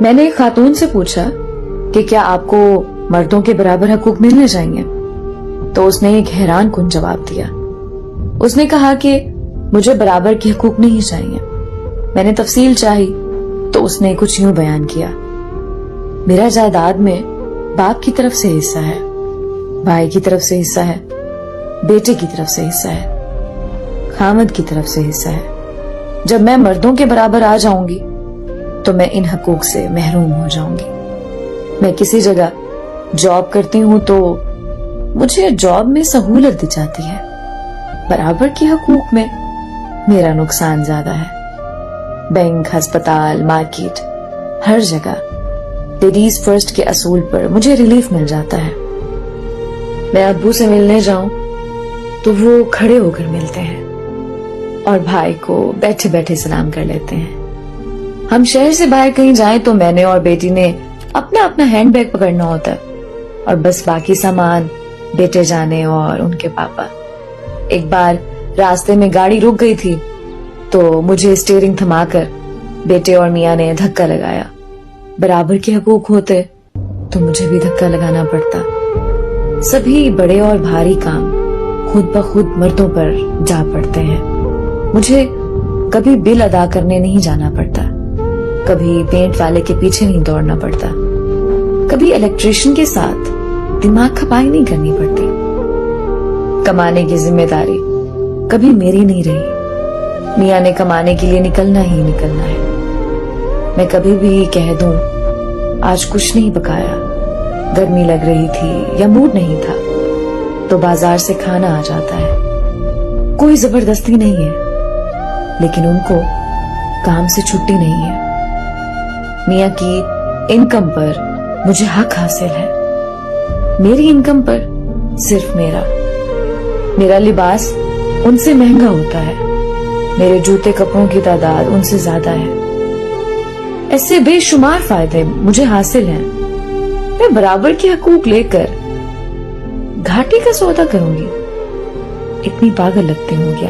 میں نے ایک خاتون سے پوچھا کہ کیا آپ کو مردوں کے برابر حقوق ملنے چاہیے، تو اس نے ایک حیران کن جواب دیا۔ اس نے کہا کہ مجھے برابر کے حقوق نہیں چاہیے۔ میں نے تفصیل چاہی تو اس نے کچھ یوں بیان کیا، میرا جائیداد میں باپ کی طرف سے حصہ ہے، بھائی کی طرف سے حصہ ہے، بیٹے کی طرف سے حصہ ہے، خامد کی طرف سے حصہ ہے۔ جب میں مردوں کے برابر آ جاؤں گی تو میں ان حقوق سے محروم ہو جاؤں گی۔ میں کسی جگہ جاب کرتی ہوں تو مجھے جاب میں سہولت دی جاتی ہے، برابر کے حقوق میں میرا نقصان زیادہ ہے۔ بینک، ہسپتال، مارکیٹ، ہر جگہ لیڈیز فرسٹ کے اصول پر مجھے ریلیف مل جاتا ہے۔ میں ابو سے ملنے جاؤں تو وہ کھڑے ہو کر ملتے ہیں اور بھائی کو بیٹھے بیٹھے سلام کر لیتے ہیں۔ ہم شہر سے باہر کہیں جائیں تو میں نے اور بیٹی نے اپنا اپنا ہینڈ بیگ پکڑنا ہوتا ہے اور بس باقی سامان بیٹے جانے اور ان کے پاپا۔ ایک بار راستے میں گاڑی رک گئی تھی تو مجھے اسٹیئرنگ تھما کر بیٹے اور میاں نے دھکا لگایا۔ برابر کے حقوق ہوتے تو مجھے بھی دھکا لگانا پڑتا۔ سبھی بڑے اور بھاری کام خود بخود مردوں پر جا پڑتے ہیں۔ مجھے کبھی بل ادا کرنے نہیں جانا پڑتا، کبھی پینٹ والے کے پیچھے نہیں دوڑنا پڑتا، کبھی الیکٹریشین کے ساتھ دماغ کھپائی نہیں کرنی پڑتی۔ کمانے کی ذمہ داری کبھی میری نہیں رہی، میاں نے کمانے کے لیے نکلنا ہی نکلنا ہے۔ میں کبھی بھی کہہ دوں آج کچھ نہیں پکایا، گرمی لگ رہی تھی یا موڈ نہیں تھا، تو بازار سے کھانا آ جاتا ہے۔ کوئی زبردستی نہیں ہے، لیکن ان کو کام سے چھٹی نہیں ہے۔ میاں کی انکم پر مجھے حق حاصل ہے، میری انکم پر صرف میرا لباس ان سے مہنگا ہوتا ہے، میرے جوتے کپڑوں کی تعداد ان سے زیادہ ہے۔ ایسے بے شمار فائدے مجھے حاصل ہیں۔ میں برابر کے حقوق لے کر گھاٹی کا سودا کروں گی؟ اتنی پاگل لگتی ہوں کیا؟